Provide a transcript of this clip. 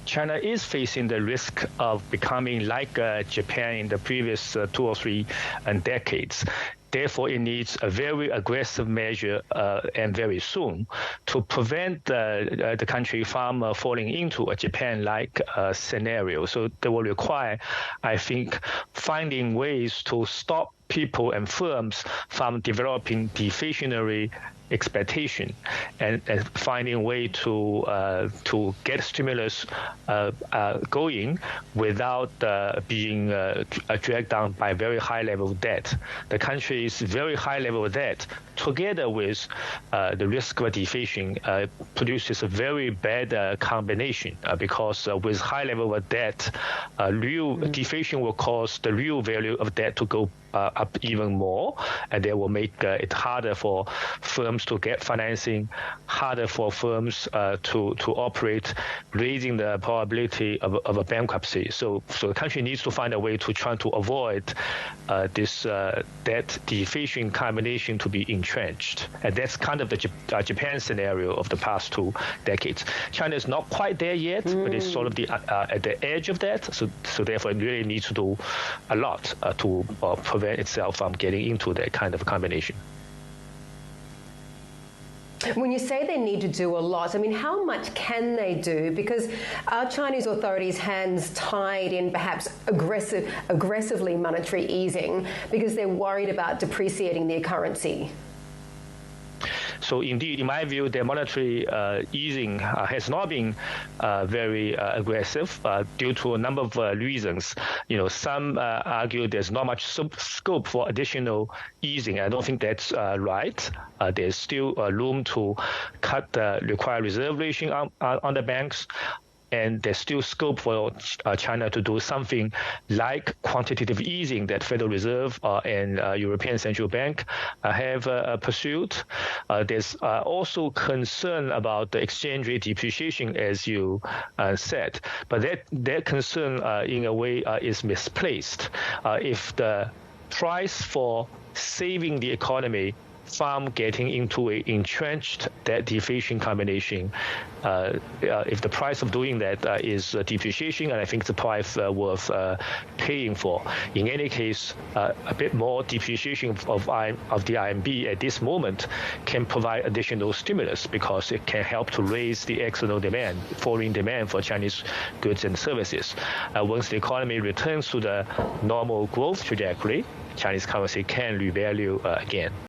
China is facing the risk of becoming like Japan in the previous 2 or 3 decades. Therefore, it needs a very aggressive measure and very soon to prevent the country from falling into a Japan-like scenario. So they will require, I think, finding ways to stop people and firms from developing deflationary expectation and finding a way to get stimulus going without being dragged down by very high level of debt. The country's very high level of debt, together with the risk of deflation, produces a very bad combination because with high level of debt, real deflation will cause the real value of debt to go up even more, and that will make it harder for firms to get financing, harder for firms to operate, raising the probability of a bankruptcy. So the country needs to find a way to try to avoid this debt deflation combination to be entrenched. And that's kind of the Japan scenario of the past 2 decades. China is not quite there yet, but it's sort of at the edge of that. So therefore, it really needs to do a lot to prevent itself from getting into that kind of combination. When you say they need to do a lot, I mean, how much can they do? Because are Chinese authorities' hands tied in perhaps aggressively monetary easing because they're worried about depreciating their currency? So indeed, in my view, the monetary easing has not been very aggressive due to a number of reasons. Some argue there's not much scope for additional easing. I don't think that's right. There's still room to cut the required reserve ratio on the banks. And there's still scope for China to do something like quantitative easing that Federal Reserve and European Central Bank have pursued. There's also concern about the exchange rate depreciation, as you said. But that concern, in a way, is misplaced. If the price for saving the economy from getting into an entrenched debt deflation combination, if the price of doing that is depreciation, and I think the price worth paying for. In any case, a bit more depreciation of the RMB at this moment can provide additional stimulus because it can help to raise the external demand, foreign demand for Chinese goods and services. Once the economy returns to the normal growth trajectory, Chinese currency can revalue again.